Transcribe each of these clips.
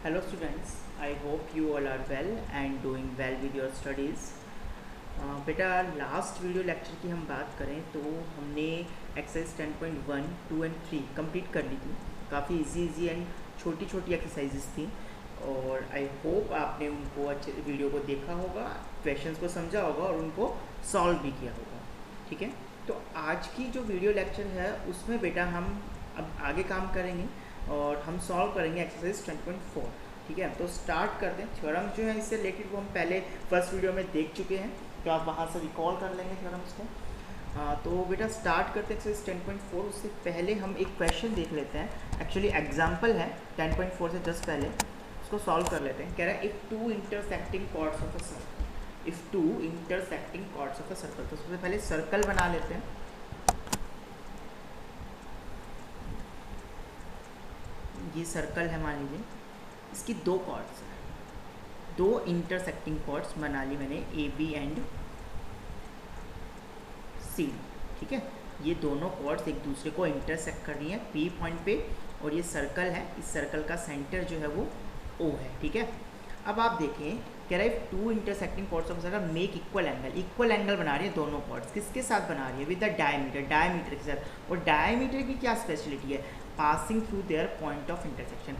Hello students, I hope you all are well and doing well with your studies. बेटा last video lecture की हम बात करें तो हमने एक्सरसाइज 10.1, 2 एंड 3 कंप्लीट कर ली थी। काफ़ी इजी एंड छोटी छोटी एक्सरसाइजेस थी और आई होप आपने उनको अच्छे वीडियो को देखा होगा, क्वेश्चंस को समझा होगा और उनको सॉल्व भी किया होगा। ठीक है, तो आज की जो वीडियो लेक्चर है उसमें बेटा हम अब आगे काम करेंगे और हम सॉल्व करेंगे एक्सरसाइज 10.4। ठीक है, तो स्टार्ट करते हैं। थ्योरम जो है इससे रिलेटेड वो हम पहले फर्स्ट वीडियो में देख चुके हैं, तो आप वहाँ से रिकॉल कर लेंगे थ्योरम्स को। तो बेटा स्टार्ट करते हैं एक्सरसाइज 10.4। उससे पहले हम एक क्वेश्चन देख लेते हैं। एक्चुअली एग्जाम्पल है 10.4 से जस्ट पहले, उसको सॉल्व कर लेते हैं। कह रहा है if two intersecting chords of a circle, if two intersecting chords of a circle. तो सबसे पहले सर्कल बना लेते हैं। ये सर्कल है, मान लीजिए इसकी दो कॉर्ड्स हैं, दो इंटरसेक्टिंग कॉर्ड्स बना ली मैंने, ए बी एंड सी। ठीक है, ये दोनों कॉर्ड्स एक दूसरे को इंटरसेक्ट कर रही हैं पी पॉइंट पे और ये सर्कल है, इस सर्कल का सेंटर जो है वो ओ है। ठीक है, अब आप देखें कह रहा है two intersecting chords of circle make equal angle. Equal angle बना रही है दोनों कॉर्ड्स, किसके साथ बना रही है? विद द डायमीटर, डायमीटर के साथ। और डायमीटर की क्या स्पेशलिटी है? Passing through their point of intersection.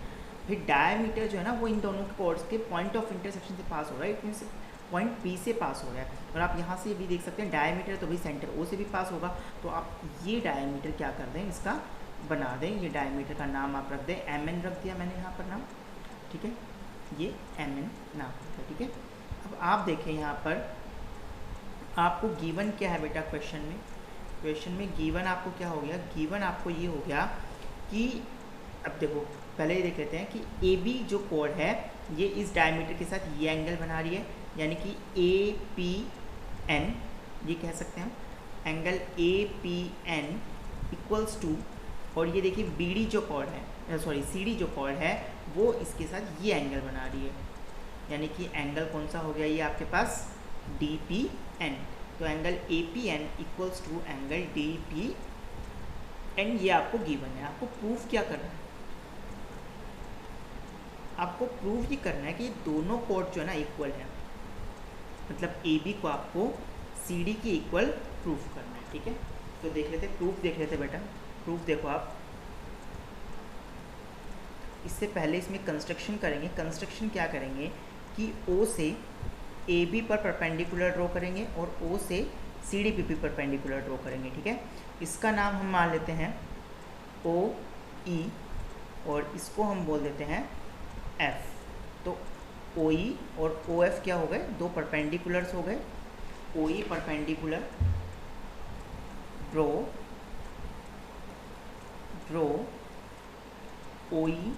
फिर डायमीटर जो है ना वो इन दोनों कॉर्ड्स के पॉइंट ऑफ इंटरसेक्शन से पास हो रहा है, इट मीन्स पॉइंट पी से पास हो रहा है। और आप यहाँ से भी देख सकते हैं डायमीटर तो भाई सेंटर ओ से भी पास होगा, तो आप ये डायमीटर क्या कर दें, इसका बना दें। ये डायमीटर का नाम आप रख दें, एम एन रख दिया मैंने यहाँ पर नाम। ठीक है, ये एम एन नाम रखा। ठीक है, अब आप देखें यहाँ पर आपको गिवन क्या है बेटा क्वेश्चन में? क्वेश्चन में गिवन आपको क्या हो गया? गिवन आपको ये हो गया कि अब देखो पहले ये देख लेते हैं कि ए बी जो कॉर्ड है ये इस डायमीटर के साथ ये एंगल बना रही है, यानी कि ए पी एन, ये कह सकते हैं angle A P N equals to, और ये देखिए बी डी जो कॉर्ड है, सॉरी सी डी जो कॉर्ड है वो इसके साथ ये एंगल बना रही है, यानी कि एंगल कौन सा हो गया ये आपके पास? D P N. तो angle A P N equals to angle D P N, ये आपको गिवन है। आपको प्रूफ क्या करना है? आपको प्रूफ ये करना है कि ये दोनों कॉर्ड जो है ना इक्वल है, मतलब ए बी को आपको सी डी की इक्वल प्रूफ करना है। ठीक है, तो देख लेते प्रूफ, देख लेते बेटा। प्रूफ देखो आप, इससे पहले इसमें कंस्ट्रक्शन करेंगे। कंस्ट्रक्शन क्या करेंगे कि ओ से ए बी पर परपेंडिकुलर ड्रॉ करेंगे और ओ से C D P P perpendicular draw करेंगे। ठीक है, इसका नाम हम मान लेते हैं ओ ई और इसको हम बोल देते हैं एफ। तो ओ ई और ओ एफ क्या हो गए? दो परपेंडिकुलर्स हो गए। O E perpendicular draw draw O E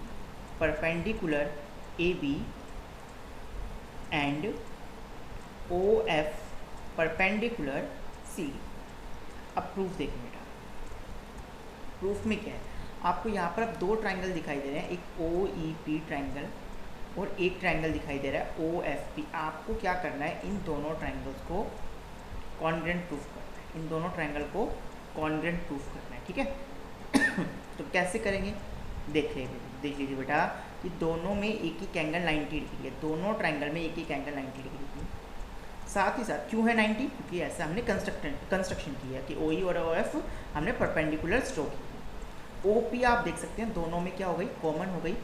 perpendicular A B and O F perpendicular C D. अब प्रूफ देखें बेटा, प्रूफ में क्या है? आपको यहाँ पर अब दो ट्राइंगल दिखाई दे रहे हैं, एक ओ ई पी ट्राइंगल और एक ट्राइंगल दिखाई दे रहा है ओ एफ पी। आपको क्या करना है? इन दोनों ट्राइंगल्स को कॉन्ग्रुएंट प्रूफ करना है, इन दोनों ट्राइंगल को कॉन्ग्रुएंट प्रूफ करना है। ठीक है, तो कैसे करेंगे? देख लीजिए बेटा कि दोनों में एक ही एंगल 90 डिग्री है, दोनों ट्राइंगल में एक ही एंगल 90 डिग्री की। साथ ही साथ क्यों है 90? क्योंकि ऐसा हमने कंस्ट्रक्शन किया कि ओ ई और ओ एफ हमने परपेंडिकुलर स्ट्रो की। ओ पी आप देख सकते हैं दोनों में क्या हो गई? कॉमन हो गई।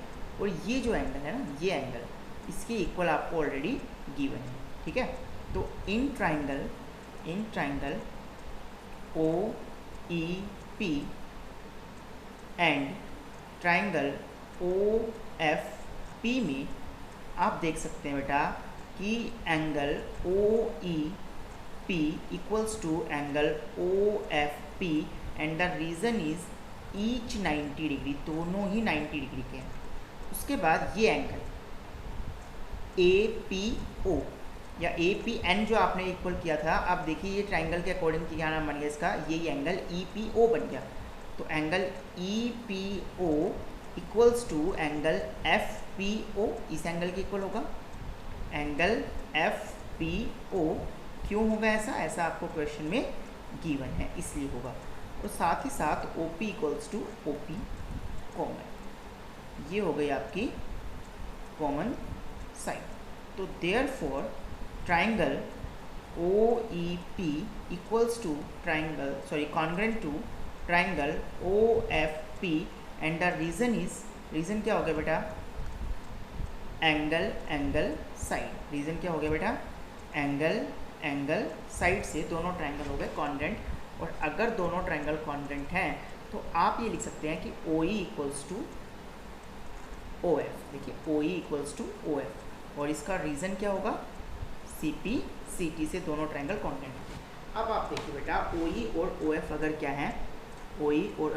और ये जो एंगल है ना, ये एंगल इसके इक्वल आपको ऑलरेडी गिवन है। ठीक है, तो इन triangle O E P and triangle O F P में आप देख सकते हैं बेटा कि angle O E P equals to angle O F P and the reason is each 90 degree, दोनों ही 90 डिग्री के हैं। उसके बाद ये एंगल ए पी ओ या ए पी एन जो आपने इक्वल किया था, अब देखिए ये ट्राइंगल के अकॉर्डिंग क्या नाम बन गया इसका? ये एंगल ई पी ओ बन गया। तो angle E P O equals to angle F P O, इस एंगल के इक्वल होगा। एंगल एफ पी ओ क्यों होगा ऐसा? ऐसा आपको क्वेश्चन में गिवन है इसलिए होगा। और साथ ही साथ O P equals to O P common, ये हो गई आपकी कॉमन साइड। तो therefore triangle OEP equals to triangle congruent to triangle OFP and the reason is, reason क्या हो गया बेटा, एंगल साइड। रीजन क्या हो गया बेटा, एंगल साइड से दोनों ट्राइंगल हो गए कॉन्ग्रेंट। और अगर दोनों ट्राइंगल कॉन्ग्रेंट हैं तो आप ये लिख सकते हैं कि OE इक्वल्स टू OF। देखिए OE इक्वल्स टू OF और इसका रीजन क्या होगा, CP CT से दोनों ट्राइंगल कॉन्ग्रेंट हैं। अब आप देखिए बेटा OE और OF अगर क्या है, OE और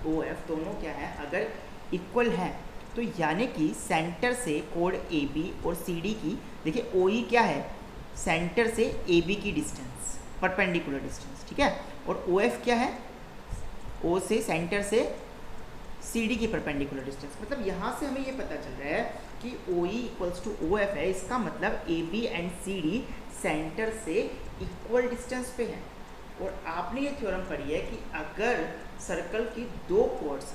OF दोनों क्या है, अगर इक्वल हैं तो यानी कि सेंटर से कोड AB और CD की, देखिए OE क्या है, सेंटर से AB की डिस्टेंस, परपेंडिकुलर डिस्टेंस, ठीक है। और OF क्या है, O से सेंटर से CD की परपेंडिकुलर डिस्टेंस। मतलब यहाँ से हमें ये पता चल रहा है कि OE इक्वल्स टू OF है, इसका मतलब AB एंड CD सेंटर से इक्वल डिस्टेंस पे है। और आपने ये थ्योरम पढ़ी है कि अगर सर्कल की दो कोर्ड्स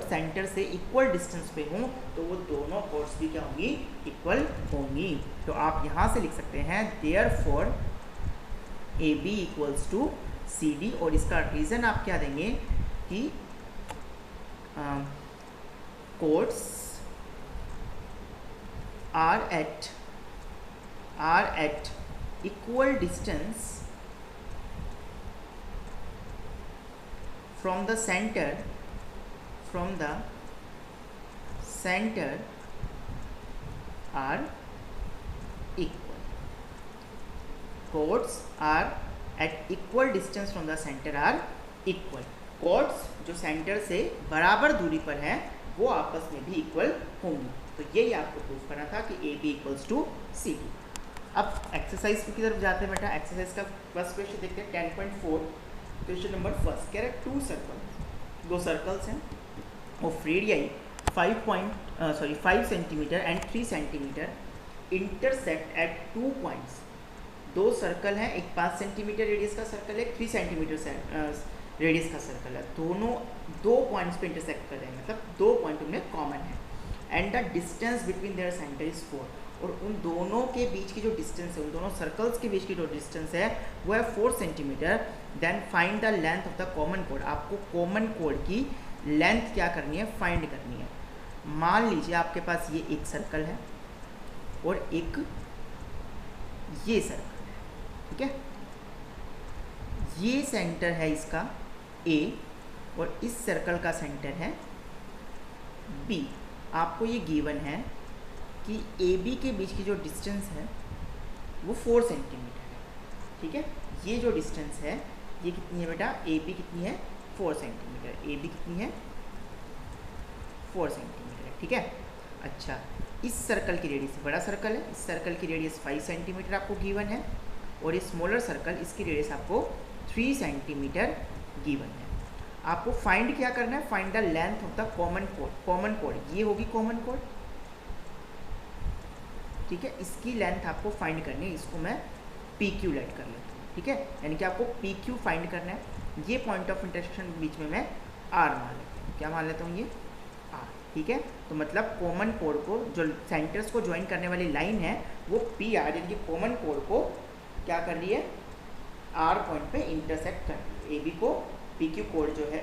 सेंटर से इक्वल डिस्टेंस पे हों तो वो दोनों कोर्ड्स भी क्या होंगी, इक्वल होंगी। तो आप यहाँ से लिख सकते हैं therefore AB equals to CD और इसका रीज़न आप क्या देंगे कि chords are at equal distance from the center are equal. Chords are at equal distance from the center are equal. Chords जो सेंटर से बराबर दूरी पर है वो आपस में भी इक्वल होंगी। तो यही आपको प्रूफ करना था कि AB इक्वल्स टू CD। अब एक्सरसाइज की तरफ जाते हैं बेटा। एक्सरसाइज का फर्स्ट क्वेश्चन देखते हैं 10.4। क्वेश्चन नंबर फर्स्ट कह रहे हैं दो सर्कल्स हैं of radii 5 centimetre and 3 centimetre intersect at 2 points. दो सर्कल हैं, एक 5 सेंटीमीटर रेडियस का सर्कल है, 3 सेंटीमीटर रेडियस का सर्कल है। दोनों 2 पॉइंट्स पे इंटरसेक्ट कर रहे हैं, मतलब 2 पॉइंट उनमें कॉमन है। And the distance between their centre is 4। और उन दोनों के बीच की जो डिस्टेंस है, उन दोनों सर्कल्स के बीच की जो डिस्टेंस है वो है 4 centimetre. Then find the length of the common कोड। आपको कॉमन कोड की लेंथ क्या करनी है, फाइंड करनी है। मान लीजिए आपके पास ये एक सर्कल है और एक ये सर्कल है, ठीक है। ये सेंटर है इसका A और इस सर्कल का सेंटर है B। आपको ये गिवन है कि AB के बीच की जो डिस्टेंस है वो 4 सेंटीमीटर है, ठीक है। ये जो डिस्टेंस है ये कितनी है बेटा, AB कितनी है, 4 सेंटीमीटर। AB कितनी है, 4 सेंटीमीटर है, ठीक है। अच्छा, इस सर्कल की रेडियस, बड़ा सर्कल है, इस सर्कल की रेडियस 5 सेंटीमीटर आपको गिवन है और ये स्मॉलर सर्कल, इसकी रेडियस आपको 3 सेंटीमीटर गिवन है। आपको फाइंड क्या करना है, find the length of the common code. Common code ये होगी कॉमन कोड, ठीक है। इसकी लेंथ आपको फाइंड करनी है, इसको मैं PQ लेट कर लेता हूँ, ठीक है। यानी कि आपको PQ फाइंड करना है। ये पॉइंट ऑफ इंटरसेक्शन के बीच में मैं R मान लेता हूँ। क्या मान लेता हूँ, ये R, ठीक है। तो मतलब कॉमन कोड को, जो सेंटर्स को ज्वाइन करने वाली लाइन है वो PR, यानी कि कॉमन कोड को क्या कर रही है, R पॉइंट पे इंटरसेक्ट कर रही है। AB को PQ कोड जो है,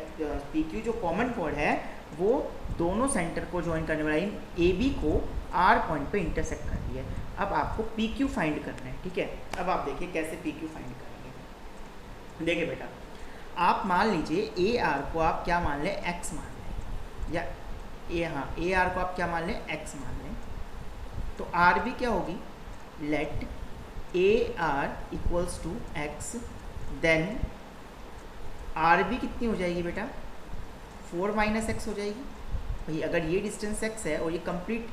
PQ जो कॉमन कोड है वो दोनों सेंटर को ज्वाइन करने वाली लाइन AB को R पॉइंट पे इंटरसेक्ट कर रही है। अब आपको PQ फाइंड करना है, ठीक है। अब आप देखिए कैसे PQ फाइंड करेंगे। देखिए बेटा, आप मान लीजिए AR को आप क्या मान लें, X मान लें, या AR को आप क्या मान लें, X मान लें। तो RB क्या होगी, let AR equals to X। Then RB कितनी हो जाएगी बेटा, 4 माइनस एक्स हो जाएगी। भाई अगर ये डिस्टेंस x है और ये कंप्लीट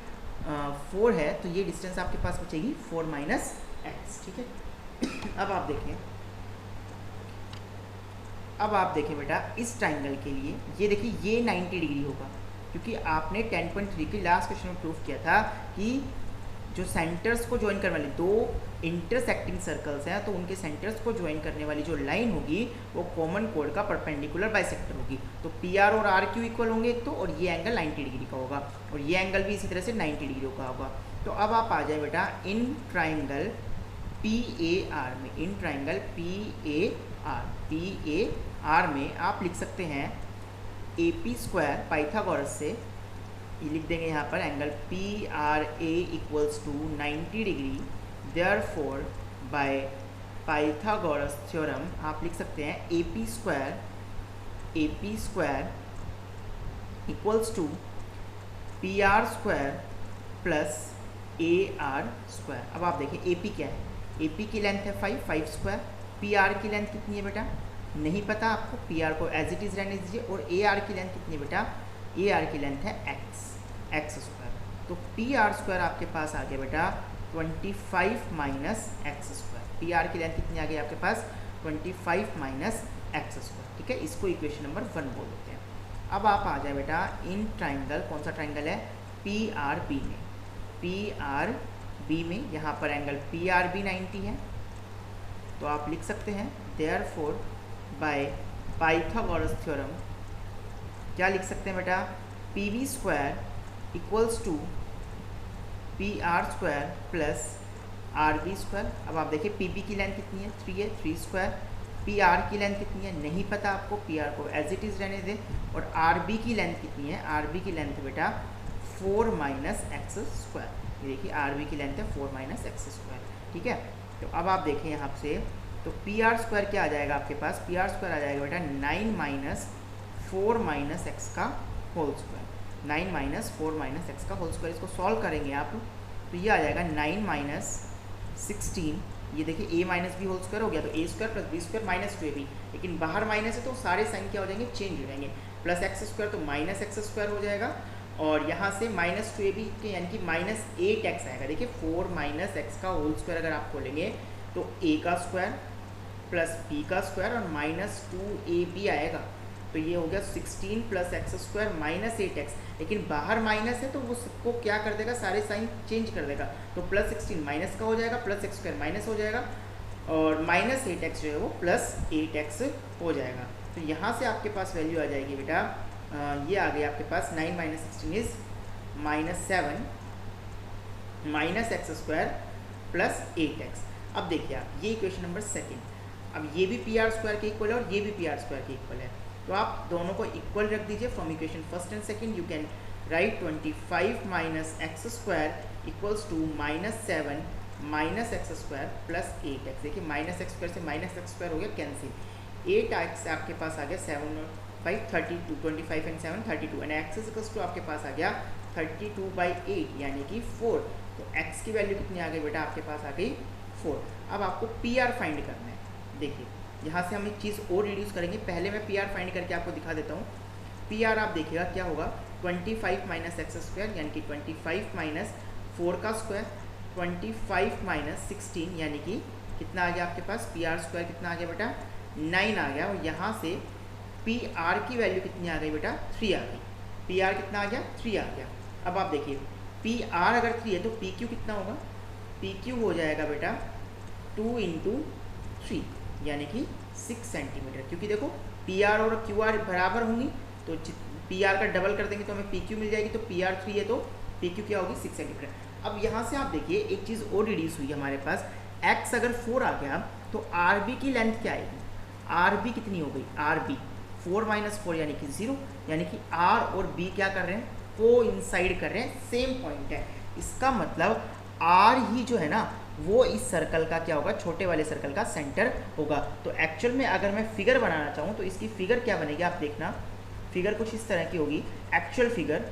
4 है तो ये डिस्टेंस आपके पास बचेगी 4 माइनस एक्स, ठीक है। अब आप देखें बेटा, इस ट्राइंगल के लिए ये देखिए ये 90 डिग्री होगा, क्योंकि आपने 10.3 के लास्ट क्वेश्चन में प्रूफ किया था कि जो सेंटर्स को ज्वाइन करने वाली दो इंटरसेक्टिंग सर्कल्स हैं, तो उनके सेंटर्स को ज्वाइन करने वाली जो लाइन होगी वो कॉमन कोड का परपेंडिकुलर बाइसेक्टर होगी। तो पी आर और आर क्यू इक्वल होंगे एक तो, और ये एंगल 90 डिग्री का होगा और ये एंगल भी इसी तरह से 90 डिग्री का होगा। तो अब आप आ जाए बेटा in triangle P A R में, in triangle P A R में आप लिख सकते हैं ए पी स्क्वायर पाइथागोरस से, ये लिख देंगे यहाँ पर angle P R A equals to 90 degree, therefore by Pythagoras theorem आप लिख सकते हैं A P square equals to P R square plus A R square. अब आप देखिए ए पी क्या है, ए पी की लेंथ है 5 स्क्वायर, पी आर की लेंथ कितनी है बेटा नहीं पता आपको, पी आर को एज इट इज़ रहने दीजिए, और ए आर की लेंथ कितनी है बेटा, ए आर की लेंथ है एक्स स्क्वायर। तो पी आर स्क्वायर आपके पास आ गया बेटा 25 minus x square, P R की लेंथ कितनी आ गई आपके पास 25 माइनस एक्स स्क्वायर, ठीक है। इसको इक्वेशन नंबर 1 बोल देते हैं। अब आप आ जाए बेटा इन ट्राइंगल, कौन सा ट्राइंगल है, पी आर बी में, पी आर बी में यहाँ पर एंगल पी आर बी 90 है, तो आप लिख सकते हैं देयरफॉर बाय पाइथागोरस थ्योरम क्या लिख सकते हैं बेटा, P B square equals to P R square plus R B square. अब आप देखिए पी बी की लेंथ कितनी है 3 है, 3 स्क्वायर, पी आर की लेंथ कितनी है नहीं पता आपको, पी आर को एज इट इज़ रहने दें, और आर बी की लेंथ कितनी है, आर बी की लेंथ बेटा 4 माइनस एक्स स्क्वायर, ये देखिए आर बी की लेंथ है 4 माइनस एक्स स्क्वायर, ठीक है। तो अब आप देखें यहाँ से, तो पी आर स्क्वायर क्या आ जाएगा आपके पास, पी आर स्क्वायर आ जाएगा बेटा 9 माइनस 4 माइनस एक्स का whole square, 9 minus 4 minus x का होल स्क्वायर। इसको सॉल्व करेंगे आप तो ये आ जाएगा 9 माइनस 16, ये देखिए a minus B whole square हो गया, तो A square plus B square minus 2ab, लेकिन बाहर माइनस है तो सारे साइन क्या हो जाएंगे, चेंज हो जाएंगे, प्लस एक्स स्क्वायर तो माइनस एक्स स्क्वायर हो जाएगा, और यहाँ से माइनस 2ab के यानी कि माइनस 8x आएगा। देखिए 4 माइनस एक्स का होल स्क्वायर अगर आप खोलेंगे तो a का स्क्वायर प्लस b का स्क्वायर और माइनस 2ab आएगा, तो ये हो गया 16 plus x square minus 8x, लेकिन बाहर माइनस है तो वो सबको क्या कर देगा, सारे साइन चेंज कर देगा, तो प्लस 16 माइनस का हो जाएगा, प्लस एक्स स्क्वायर माइनस हो जाएगा, और माइनस 8x जो है वो प्लस 8x हो जाएगा। तो यहाँ से आपके पास वैल्यू आ जाएगी बेटा, ये आ गई आपके पास 9 minus 16 is minus 7 minus x square plus 8x। अब देखिए आप ये इक्वेशन नंबर 2, अब ये भी पी आर स्क्वायर के इक्वल है और ये भी पी आर स्क्वायर के इक्वल है, तो आप दोनों को इक्वल रख दीजिए। From equation first and second you can write 25 minus x square equals to minus 7 minus x square plus 8x। देखिए माइनस एक्स स्क्वायर से माइनस एक्स स्क्वायर हो गया कैंसिल, 8x आपके पास आ गया 7 और 5 32, 25 and 7 32, and x equals to आपके पास आ गया 32/8 यानी कि 4। तो x की वैल्यू कितनी आ गई बेटा आपके पास आ गई 4। अब आपको पी आर फाइंड करना है। देखिए यहाँ से हम एक चीज़ और रिड्यूस करेंगे, पहले मैं पी आर फाइंड करके आपको दिखा देता हूँ। पी आर आप देखिएगा क्या होगा, 25 माइनस एक्स स्क्वायर यानी कि 25 माइनस 4 का स्क्वायर, 25 माइनस 16 यानी कि कितना आ गया आपके पास, पी आर स्क्वायर कितना आ गया बेटा 9 आ गया, और यहाँ से पी आर की वैल्यू कितनी आ गई बेटा 3 आ गई, पी आर कितना आ गया 3 आ गया। अब आप देखिए पी आर अगर 3 है तो पी क्यू कितना होगा, पी क्यू हो जाएगा बेटा 2 × 3 यानी कि 6 सेंटीमीटर, क्योंकि देखो पी आर और क्यू आर बराबर होंगी तो पी आर का डबल कर देंगे तो हमें पी क्यू मिल जाएगी, तो पी आर 3 है तो पी क्यू क्या होगी 6 सेंटीमीटर। अब यहाँ से आप देखिए एक चीज़ और रिड्यूस हुई हमारे पास, एक्स अगर 4 आ गया तो आर बी की लेंथ क्या आएगी, आर बी कितनी हो गई, आर बी 4 माइनस 4 यानी कि 0, यानी कि आर और बी क्या कर रहे हैं, को इंसाइड कर रहे हैं, सेम पॉइंट है। इसका मतलब आर ही जो है ना वो इस सर्कल का क्या होगा, छोटे वाले सर्कल का सेंटर होगा। तो एक्चुअल में अगर मैं फिगर बनाना चाहूँ तो इसकी फिगर क्या बनेगी, आप देखना फिगर कुछ इस तरह की होगी। एक्चुअल फिगर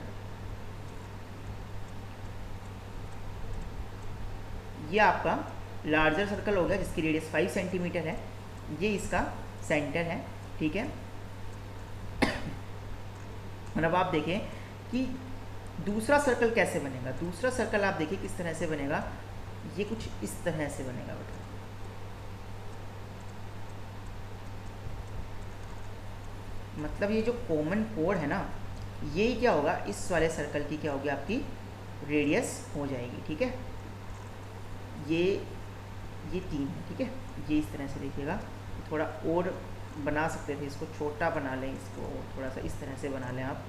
ये आपका लार्जर सर्कल हो गया जिसकी रेडियस 5 सेंटीमीटर है, ये इसका सेंटर है, ठीक है। और अब आप देखें कि दूसरा सर्कल कैसे बनेगा, दूसरा सर्कल आप देखिए किस तरह से बनेगा, ये कुछ इस तरह से बनेगा बेटा। मतलब ये जो कॉमन कोड है ना, ये क्या होगा, इस वाले सर्कल की क्या होगी आपकी रेडियस हो जाएगी, ठीक है। ये 3 है, ठीक है। ये इस तरह से देखिएगा, थोड़ा और बना सकते थे, इसको छोटा बना लें, इसको थोड़ा सा इस तरह से बना लें आप,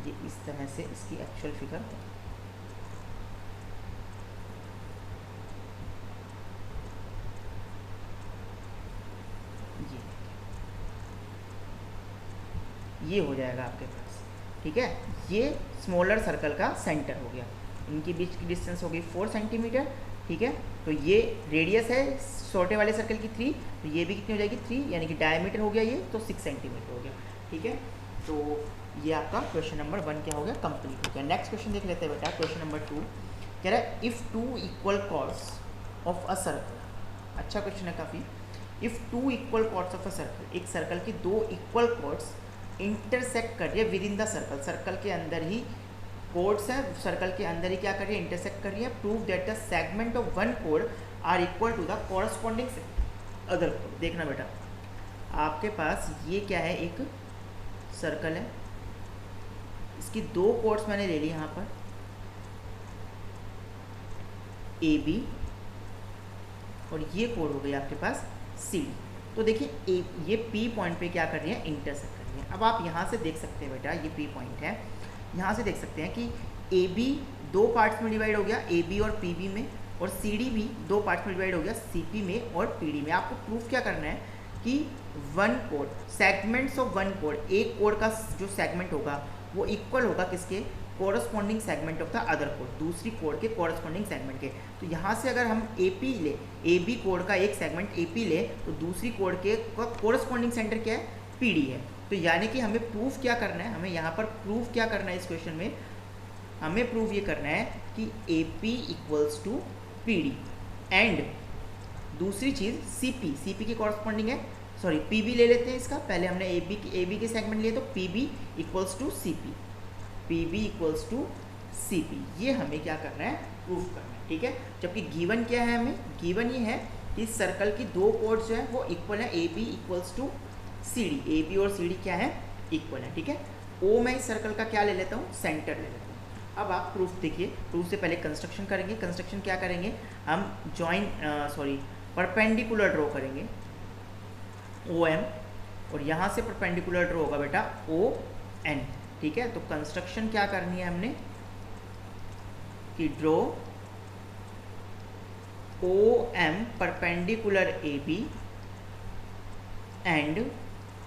ये इस तरह से इसकी एक्चुअल फिगर ये हो जाएगा आपके पास, ठीक है। ये स्मॉलर सर्कल का सेंटर हो गया, इनके बीच की डिस्टेंस होगी 4 सेंटीमीटर, ठीक है। तो ये रेडियस है छोटे वाले सर्कल की 3, तो ये भी कितनी हो जाएगी 3, यानी कि डायमीटर हो गया ये, तो 6 सेंटीमीटर हो गया, ठीक है। तो ये आपका क्वेश्चन नंबर 1 क्या हो गया, कंप्लीट हो गया। नेक्स्ट क्वेश्चन देख लेते हैं बेटा, क्वेश्चन नंबर 2 कह रहा है if 2 equal chords of a circle. अच्छा क्वेश्चन है काफ़ी। If 2 equal chords of a circle, एक सर्कल की 2 इक्वल कॉर्ड्स इंटरसेक्ट कर रही है within the circle, circle के अंदर ही कोड्स हैं, सर्कल के अंदर ही क्या कर रही है, इंटरसेक्ट कर रही है। Prove that the segment of one code are equal to the corresponding other code. देखना बेटा, आपके पास ये क्या है, एक सर्कल है, इसकी 2 कोड्स मैंने ले ली यहाँ पर, ए बी, और ये कोड हो गई आपके पास सी डी। तो देखिए ये पी पॉइंट पे क्या कर रही है, इंटरसेक्ट कर रही है। अब आप यहाँ से देख सकते हैं बेटा, ये पी पॉइंट है, यहाँ से देख सकते हैं कि ए बी 2 पार्ट्स में डिवाइड हो गया, ए बी और पी बी में, और सी डी भी 2 पार्ट्स में डिवाइड हो गया, सी पी में और पी डी में। आपको प्रूफ क्या करना है कि one code, segments of one code, एक कोड का जो सेगमेंट होगा वो इक्वल होगा किसके, corresponding segment of the other code, दूसरी कोड के कोरस्पॉन्डिंग सेगमेंट के। तो यहाँ से अगर हम ए पी ले, ए बी कोड का एक सेगमेंट ए पी ले, तो दूसरी कोड के कोरस्पॉन्डिंग सेंटर क्या है, पी डी है। तो यानी कि हमें प्रूफ क्या करना है, हमें यहाँ पर प्रूफ क्या करना है, इस क्वेश्चन में हमें प्रूफ ये करना है कि A P equals to P D, and दूसरी चीज़ सी पी, सी पी की कॉरस्पॉन्डिंग है, सॉरी पी बी ले लेते हैं इसका, पहले हमने ए बी के सेगमेंट लिए, तो P B equals to C P, P B equals to C P, ये हमें क्या करना है, प्रूफ करना है, ठीक है। जबकि गिवन क्या है, हमें गिवन ये है कि सर्कल की 2 कोड्स जो है वो इक्वल है, A B equals to C D, A B और सी डी क्या है, इक्वल है, ठीक है। ओ मैं इस सर्कल का क्या ले लेता हूँ, सेंटर ले लेता हूँ। अब आप प्रूफ देखिए, प्रूफ से पहले कंस्ट्रक्शन करेंगे। कंस्ट्रक्शन क्या करेंगे, हम परपेंडिकुलर ड्रॉ करेंगे ओ एम, और यहाँ से परपेंडिकुलर ड्रॉ होगा बेटा ओ एन, ठीक है। तो कंस्ट्रक्शन क्या करनी है हमने कि draw O M perpendicular A B and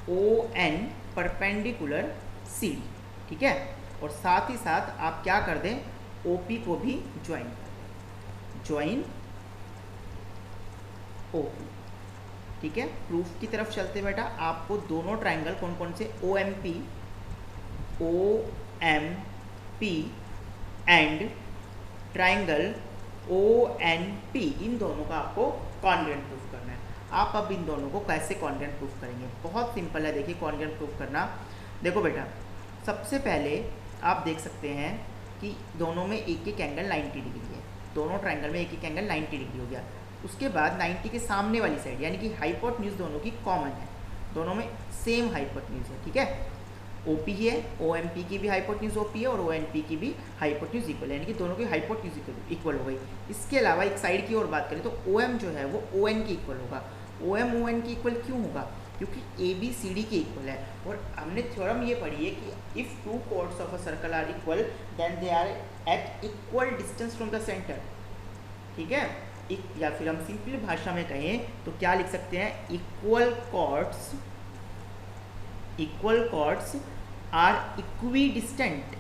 O N perpendicular C D, ठीक है। और साथ ही साथ आप क्या कर दें, ओ पी को भी ज्वाइन कर दें, ज्वाइन ओ पी, ठीक है। प्रूफ की तरफ चलते बेटा, आपको दोनों ट्राइंगल कौन कौन से, O M P and triangle O N P, इन दोनों का आपको कॉन्ग्रुएंट प्रूफ करना है। आप अब इन दोनों को कैसे कॉन्ग्रुएंट प्रूफ करेंगे, बहुत सिंपल है। देखिए कॉन्ग्रुएंट प्रूफ करना, देखो बेटा सबसे पहले आप देख सकते हैं कि दोनों में एक एक एंगल 90 डिग्री है, दोनों ट्राइंगल में एक एक एंगल 90 डिग्री हो गया। उसके बाद 90 के सामने वाली साइड यानी कि हाइपोटेन्यूज दोनों की कॉमन है, दोनों में सेम हाइपोटेन्यूज है, ठीक है। OP है, OMP की भी हाइपोटेन्यूज OP है और ONP की भी हाइपोटेन्यूज इक्वल है, यानी कि दोनों की हाइपोटेन्यूज इक्वल हो गई। इसके अलावा एक साइड की और बात करें तो OM जो है वो ON की इक्वल होगा। OM ON की इक्वल क्यों होगा, क्योंकि ABCD के इक्वल है। और हमने थ्योरम ये पढ़ी है कि if 2 chords of a circle are equal then they are at equal distance from the centre, ठीक है। या फिर हम सिंपल भाषा में कहें तो क्या लिख सकते हैं, equal chords are equidistant,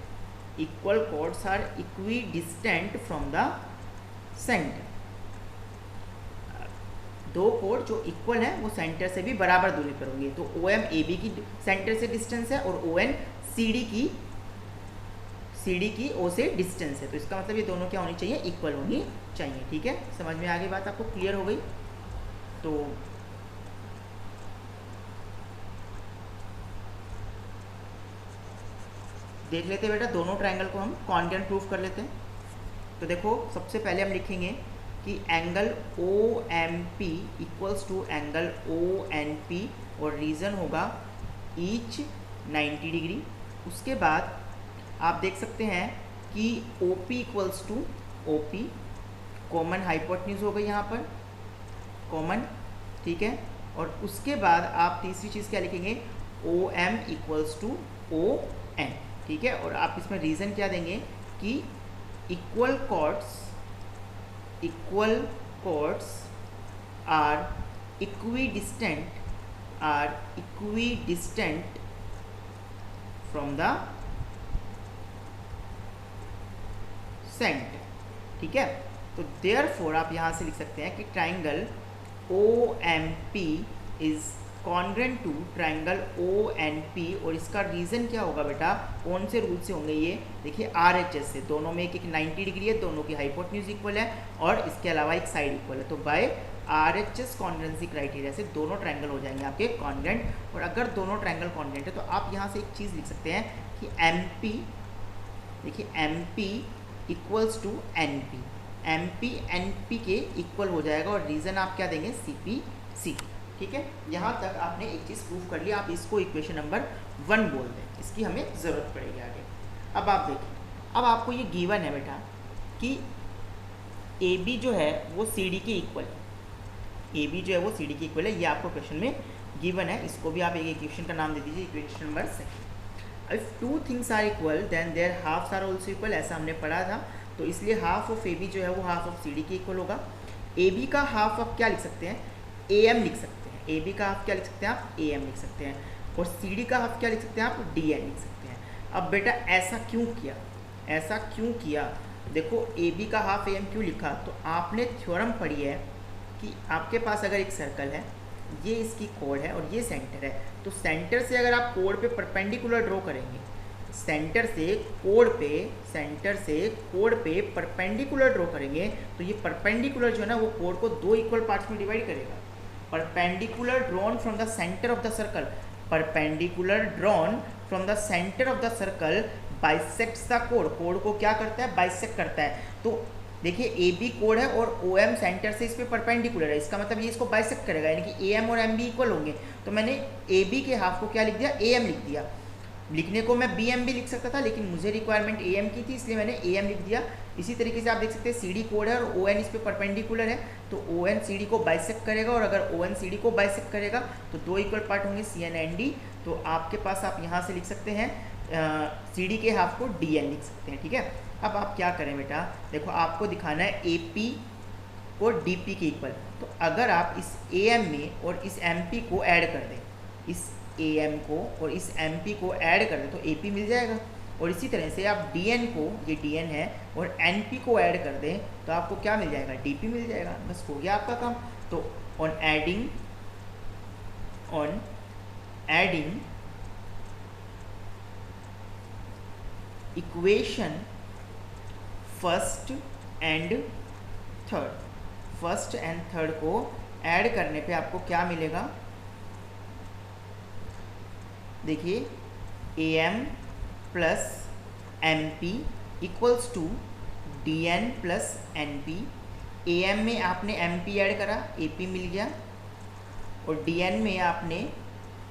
equal chords are equidistant from the centre. 2 कोड जो इक्वल है वो सेंटर से भी बराबर दूरी पर होंगे। तो OM AB की सेंटर से डिस्टेंस है और ON CD की O से डिस्टेंस है। तो इसका मतलब ये दोनों क्या होनी चाहिए, इक्वल होनी चाहिए, ठीक है। समझ में आ गई बात, आपको क्लियर हो गई। तो देख लेते हैं बेटा, दोनों ट्रायंगल को हम कॉन्ग्रुएंट प्रूफ कर लेते हैं। तो देखो सबसे पहले हम लिखेंगे कि angle OMP equals to angle ONP और रीजन होगा ईच 90 डिग्री। उसके बाद आप देख सकते हैं कि OP equals to OP common hypotenuse हो गई यहाँ पर, कॉमन, ठीक है। और उसके बाद आप तीसरी चीज़ क्या लिखेंगे, O M equals to O N, ठीक है। और आप इसमें रीज़न क्या देंगे कि equal chords are equidistant from the centre, ठीक है। तो देयरफॉर आप यहाँ से लिख सकते हैं कि triangle O M P is congruent to triangle O N P. और इसका रीज़न क्या होगा बेटा, कौन से रूल से होंगे ये, देखिए आर एच एस से, दोनों में एक 90 डिग्री है, दोनों की हाइपोटेन्यूज इक्वल है और इसके अलावा एक साइड इक्वल है। तो by R H S congruency criteria से दोनों ट्राइंगल हो जाएंगे आपके कॉन्ग्रेंट। और अगर दोनों ट्राइंगल कॉन्ग्रेंट है तो आप यहाँ से एक चीज़ लिख सकते हैं कि एम पी, देखिए M P equals to N P, M P N P के इक्वल हो जाएगा। और रीज़न आप क्या देंगे, सी पी सी, ठीक है। यहाँ तक आपने एक चीज़ प्रूव कर लिया, आप इसको इक्वेशन नंबर 1 बोल दें, इसकी हमें ज़रूरत पड़ेगी आगे। अब आप देखिए, अब आपको ये गिवन है बेटा कि ए बी जो है वो सी डी के इक्वल है, ए बी जो है वो सी डी के इक्वल है, ये आपको क्वेश्चन में गिवन है। इसको भी आप एक इक्वेशन का नाम दे दीजिए, equation number 2। If two things are equal then their halves are also equal, ऐसा हमने पढ़ा था। तो इसलिए हाफ ऑफ ए बी जो है वो हाफ ऑफ सी डी के इक्वल होगा। ए बी का हाफ आप क्या लिख सकते हैं, ए एम लिख सकते हैं, ए बी का हाफ क्या लिख सकते हैं आप, ए एम लिख सकते हैं। और सी डी का हाफ क्या लिख सकते हैं आप, डी एन लिख सकते हैं। अब बेटा ऐसा क्यों किया, ऐसा क्यों किया, देखो ए बी का हाफ ए एम क्यों लिखा, तो आपने थ्योरम पढ़ी है कि आपके पास अगर एक सर्कल है, ये इसकी कोड है और ये सेंटर है, तो सेंटर से अगर आप कोड पे परपेंडिकुलर ड्रॉ करेंगे, सेंटर से कोड पे परपेंडिकुलर ड्रॉ करेंगे, तो ये परपेंडिकुलर जो है ना वो कोड को 2 इक्वल पार्ट्स में डिवाइड करेगा। Perpendicular drawn from the centre of the circle, perpendicular drawn from the centre of the circle bisects the code, code को क्या करता है, बाइसेक्ट करता है। तो देखिए ए बी कोड है और ओ एम सेंटर से इस पर परपेंडिकुलर है, इसका मतलब ये इसको बाइसेक्ट करेगा, यानी कि ए एम और एम बी इक्वल होंगे। तो मैंने ए बी के हाफ को क्या लिख दिया, ए एम लिख दिया। लिखने को मैं बी एम भी लिख सकता था, लेकिन मुझे रिक्वायरमेंट ए एम की थी, इसलिए मैंने ए एम लिख दिया। इसी तरीके से आप देख सकते हैं सी डी कोड है और ओ एन इस पर परपेंडिकुलर है, तो ओ एन सी डी को बाइसेक्ट करेगा। और अगर ओ एन सी डी को बाइसेक्ट करेगा तो 2 इक्वल पार्ट होंगे, सी एन एन डी। तो आपके पास आप यहाँ से लिख सकते हैं सी डी के हाफ को डी एन लिख सकते हैं, ठीक है। अब आप क्या करें बेटा, देखो आपको दिखाना है ए पी को डी पी के इक्वल। तो अगर आप इस ए एम में और इस एम पी को ऐड कर दें, इस ए एम को और इस एम पी को ऐड कर दें तो ए पी मिल जाएगा। और इसी तरह से आप डी एन को, ये डी एन है, और एन पी को ऐड कर दें तो आपको क्या मिल जाएगा, डी पी मिल जाएगा। बस हो गया आपका काम। तो on adding equation first and third को ऐड करने पे आपको क्या मिलेगा, देखिए A M plus M P equals to D N plus N P. A M में आपने एम पी ऐड करा, ए पी मिल गया, और डी एन में आपने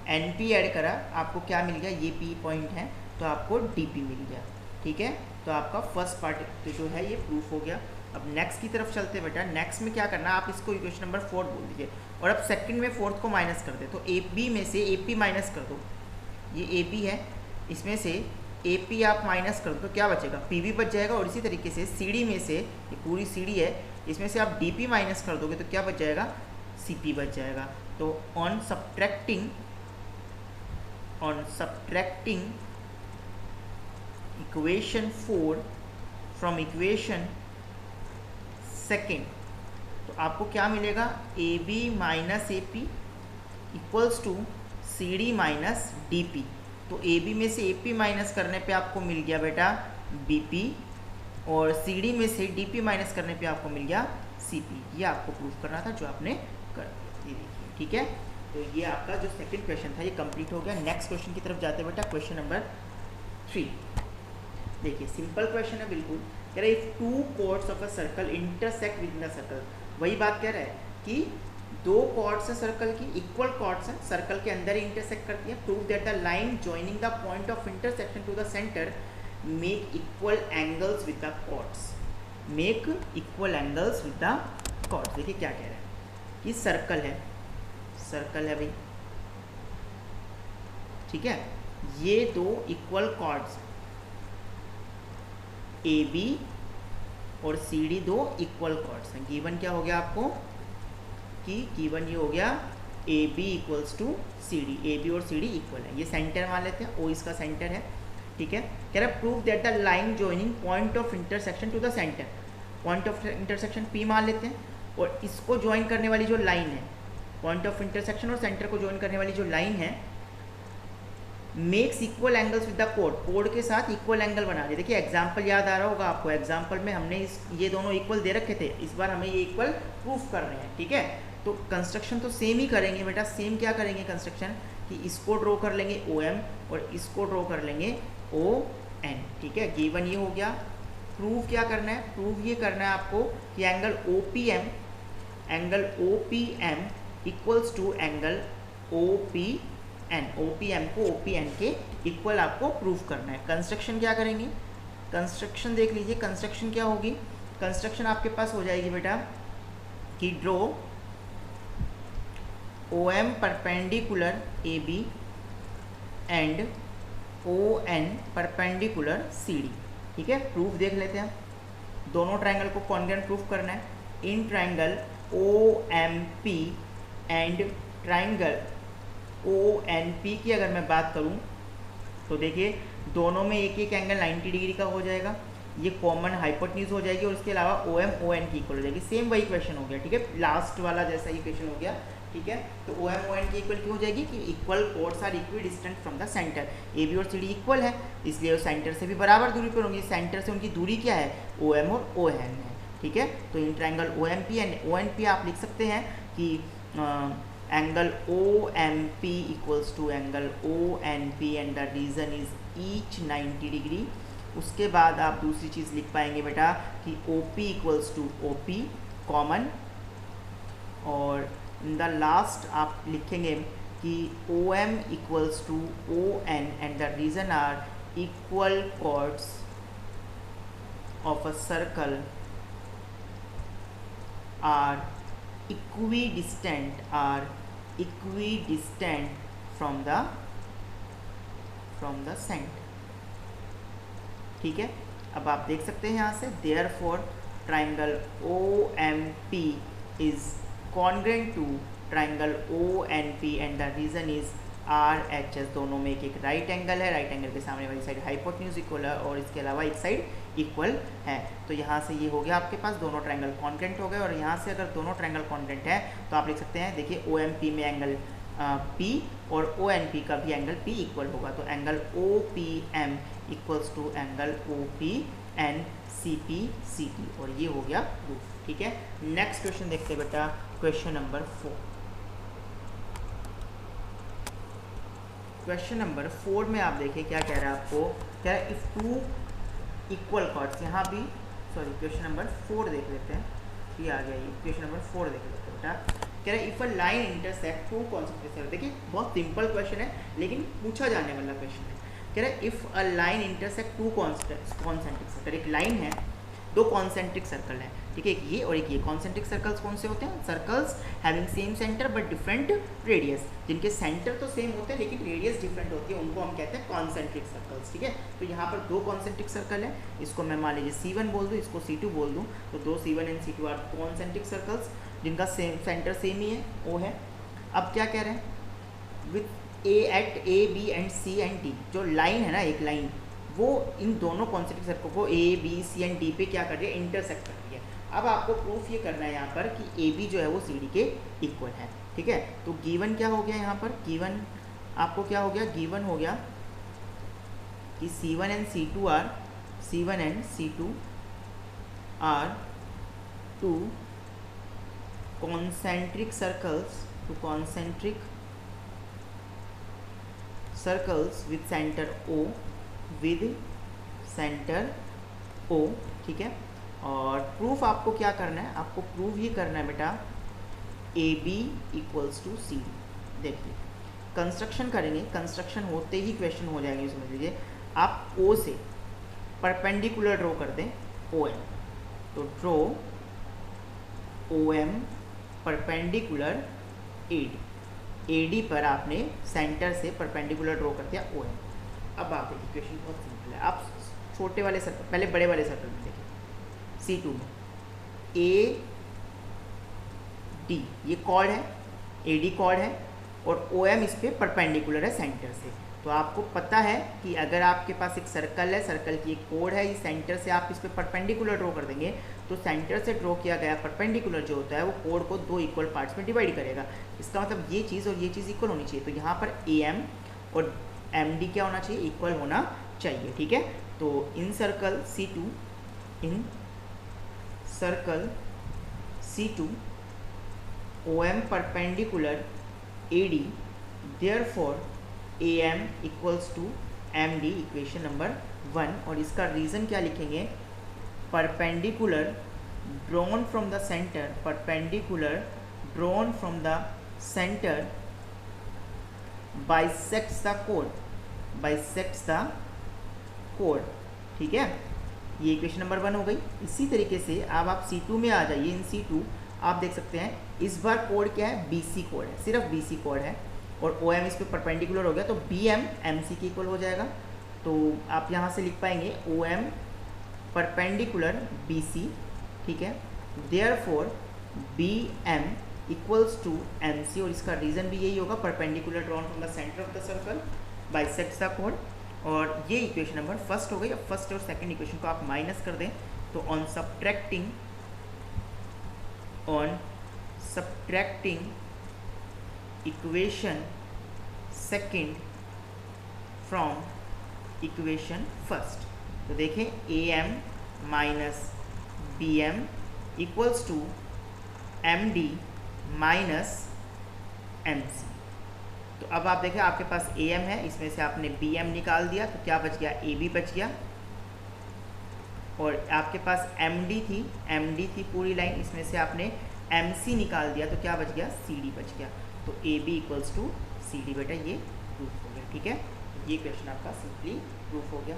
एन पी ऐड करा, आपको क्या मिल गया, ये पी पॉइंट है तो आपको डी पी मिल गया, ठीक है। तो आपका फर्स्ट पार्ट जो है ये प्रूफ हो गया। अब नेक्स्ट की तरफ चलते बेटा। नेक्स्ट में क्या करना है, आप इसको इक्वेशन नंबर 4 बोल दीजिए, और अब सेकंड में फोर्थ को माइनस कर दे। तो ए बी में से ए पी माइनस कर दो, ये ए पी है, इसमें से ए पी आप माइनस कर दो तो क्या बचेगा, पी बी बच जाएगा। और इसी तरीके से सी डी में से, ये पूरी सी डी है, इसमें से आप डी पी माइनस कर दोगे तो क्या बच जाएगा, सी पी बच जाएगा। तो on subtracting equation 4 from equation second, तो आपको क्या मिलेगा, A B minus A P equals to C D minus D P. तो ए बी में से ए पी माइनस करने पे आपको मिल गया बेटा बी पी, और सी डी में से डी पी माइनस करने पे आपको मिल गया सी पी। ये आपको प्रूफ करना था, जो आपने कर दिया, ये देखिए, ठीक है। तो ये आपका जो सेकंड क्वेश्चन था ये कंप्लीट हो गया। नेक्स्ट क्वेश्चन की तरफ जाते बेटा, क्वेश्चन नंबर 3। देखिए सिंपल क्वेश्चन है बिल्कुल, कह रहा है if 2 chords of a circle intersect within the circle. वही बात कह रहा है कि 2 कॉर्ड्स हैं सर्कल की, इक्वल कॉर्ड्स हैं, सर्कल के अंदर ही इंटरसेक्ट करती है। Prove that the line joining the point of intersection to the centre make equal angles with the chords. Make equal angles with the chords. देखिए क्या कह रहा है कि सर्कल है, सर्कल है भाई, ठीक है, ये दो इक्वल कॉर्ड्स ए बी और सी डी दो इक्वल कॉर्ड्स हैं। गिवन क्या हो गया आपको कि गिवन ये हो गया A B equals to C D, A B और सी डी इक्वल है। ये सेंटर मान लेते हैं, ओ इसका सेंटर है, ठीक है। कह रहा है prove that the line joining point of intersection to the centre, point of intersection P मान लेते हैं, और इसको ज्वाइन करने वाली जो लाइन है, पॉइंट ऑफ इंटरसेक्शन और सेंटर को ज्वाइन करने वाली जो लाइन है, makes equal angles with the code, code के साथ इक्वल एंगल बना रही है। देखिए एग्जाम्पल याद आ रहा होगा आपको, एग्जाम्पल में हमने ये दोनों इक्वल दे रखे थे, इस बार हमें ये इक्वल प्रूफ कर रहे हैं, ठीक है। तो कंस्ट्रक्शन तो सेम ही करेंगे बेटा, सेम क्या करेंगे कंस्ट्रक्शन कि इसको ड्रॉ कर लेंगे ओ एम और इसको ड्रॉ कर लेंगे ओ एन, ठीक है। गिवन ये हो गया। प्रूव क्या करना है, प्रूव ये करना है आपको कि angle O P M, angle O P M equals to angle O P N, O P M को ओ पी एन के इक्वल आपको प्रूव करना है। कंस्ट्रक्शन क्या करेंगे, कंस्ट्रक्शन देख लीजिए, कंस्ट्रक्शन क्या होगी, कंस्ट्रक्शन आपके पास हो जाएगी बेटा कि draw O M perpendicular A B and O N perpendicular C D, ठीक है। प्रूफ देख लेते हैं, दोनों ट्राइंगल को कॉन्ग्रुएंट प्रूफ करना है। इन triangle O M P and triangle O N P की अगर मैं बात करूं तो देखिए दोनों में एक एक एंगल 90 डिग्री का हो जाएगा, ये कॉमन हाइपोटेन्यूज हो जाएगी, और उसके अलावा ओ एम ओ एन की इक्वल हो जाएगी। सेम वही क्वेश्चन हो गया, ठीक है, लास्ट वाला जैसा ही क्वेश्चन हो गया, ठीक है। तो ओ एम ओ एन की इक्वल क्यों हो जाएगी कि equal chords are equidistant from the centre, A B और सी डी इक्वल है, इसलिए वो सेंटर से भी बराबर दूरी पर होंगी। सेंटर से उनकी दूरी क्या है, ओ एम और ओ एन है, ठीक है। तो इन triangle O M P and O N P आप लिख सकते हैं कि angle O M P equals to angle O N P and the reason is each 90 degree. उसके बाद आप दूसरी चीज़ लिख पाएंगे बेटा कि O P equals to O P common, और इन द लास्ट आप लिखेंगे कि O M equals to O N and the reason are equal chords of a circle are equidistant from the center, ठीक है। अब आप देख सकते हैं यहाँ से therefore triangle OMP is congruent to triangle ONP and the reason is RHS, दोनों में एक एक राइट एंगल है, राइट एंगल के सामने वाली साइड हाइपोटेन्यूज इक्वल है और इसके अलावा एक साइड इक्वल है। तो यहाँ से ये हो गया आपके पास दोनों ट्रायंगल कॉन्ग्रुएंट हो गए, और यहाँ से अगर दोनों ट्रायंगल कॉन्ग्रुएंट है तो आप लिख सकते हैं, देखिए ओ एम पी में एंगल P और ओ एन पी का भी एंगल P इक्वल होगा, तो angle O P M equals to angle O P N C P C T, और ये हो गया प्रूफ, ठीक है। नेक्स्ट क्वेश्चन देखते हैं बेटा, क्वेश्चन नंबर 4। क्वेश्चन नंबर 4 में आप देखिए क्या कह रहा है आपको, क्या है इफ टू इक्वल कॉर्ड्स, यहाँ भी सॉरी क्वेश्चन नंबर 4 देख लेते हैं, ये आ गया, ये क्वेश्चन नंबर 4 देख लेते हैं बेटा। कह रहा है if a line intersect to concentric circle, देखिए बहुत सिंपल क्वेश्चन है लेकिन पूछा जाने वाला क्वेश्चन है। कह रहा है if a line intersect to concentric circle, एक लाइन है, दो कॉन्सेंट्रिक सर्कल है, ठीक है, एक ये और एक ये। कॉन्सेंट्रिक सर्कल्स कौन से होते हैं, circles having same centre but different radius, जिनके सेंटर तो सेम होते हैं लेकिन रेडियस डिफरेंट होती है, उनको हम कहते हैं कॉन्सेंट्रिक सर्कल्स, ठीक है। तो यहाँ पर दो कॉन्सेंट्रिक सर्कल है, इसको मैं मान लीजिए C1 बोल दूँ, इसको C2 बोल दूँ, तो दो C1 and C2 are concentric circles जिनका सेंटर सेम ही है, O है। अब क्या कह रहे हैं, with a at A B and C and D, जो लाइन है ना एक लाइन, वो इन दोनों कॉन्सेंट्रिक सर्कल को A B C and D पे क्या कर रही है, इंटरसेक्ट कर रही है। अब आपको प्रूफ ये करना है यहाँ पर कि ए बी जो है वो सी डी के इक्वल है, ठीक है। तो गिवन क्या हो गया यहाँ पर, गिवन आपको क्या हो गया, गिवन हो गया कि C1 and C2 are, C1 and C2 are two concentric circles, to concentric circles with center O, with center O, ठीक है। और प्रूफ आपको क्या करना है, आपको प्रूफ ये करना है बेटा A B equals to C D. देखिए कंस्ट्रक्शन करेंगे, कंस्ट्रक्शन होते ही क्वेश्चन हो जाएंगे, समझ लीजिए। आप O से परपेंडिकुलर ड्रॉ कर दें, ओ एन, तो ड्रॉ OM परपेंडिकुलर AD पर आपने सेंटर से परपेंडिकुलर ड्रॉ कर दिया OM। अब आप देखिए इक्वेशन बहुत सिंपल है। आप छोटे वाले सर्कल, पहले बड़े वाले सर्कल में देखिए, C2 में AD ये कॉर्ड है, AD कॉर्ड है और OM इस पर परपेंडिकुलर है सेंटर से। तो आपको पता है कि अगर आपके पास एक सर्कल है, सर्कल की एक कोड है, इस सेंटर से आप इस पर परपेंडिकुलर ड्रॉ कर देंगे तो सेंटर से ड्रॉ किया गया परपेंडिकुलर जो होता है वो कोड को 2 इक्वल पार्ट्स में डिवाइड करेगा। इसका मतलब ये चीज़ और ये चीज़ इक्वल होनी चाहिए। तो यहाँ पर AM और MD क्या होना चाहिए, इक्वल होना चाहिए। ठीक है, तो in circle C2 OM perpendicular AD, therefore AM equals to MD, equation number 1। और इसका रीज़न क्या लिखेंगे, perpendicular drawn from the centre, perpendicular drawn from the centre bisects the कोड। ठीक है, ये इक्वेशन नंबर 1 हो गई। इसी तरीके से अब आप C2 में आ जाइए। इन C2 आप देख सकते हैं इस बार कोड क्या है, BC कोड है, सिर्फ BC कोड है और OM इस पर परपेंडिकुलर हो गया तो BM MC के इक्वल हो जाएगा। तो आप यहाँ से लिख पाएंगे OM परपेंडिकुलर BC। ठीक है, therefore BM equals to MC और इसका रीज़न भी यही होगा, perpendicular drawn from the centre of the circle bisects the कोड। और ये इक्वेशन नंबर फर्स्ट हो गई। अब फर्स्ट और सेकंड इक्वेशन को आप माइनस कर दें तो on subtracting equation second from equation first, तो देखें AM minus BM equals to MD minus MC। तो अब आप देखें आपके पास AM है, इसमें से आपने BM निकाल दिया तो क्या बच गया, AB बच गया। और आपके पास MD थी पूरी लाइन, इसमें से आपने MC निकाल दिया तो क्या बच गया, CD बच गया। तो AB इक्वल्स टू CD बेटा, ये प्रूफ हो गया। ठीक है, ये क्वेश्चन आपका सिंपली प्रूफ हो गया।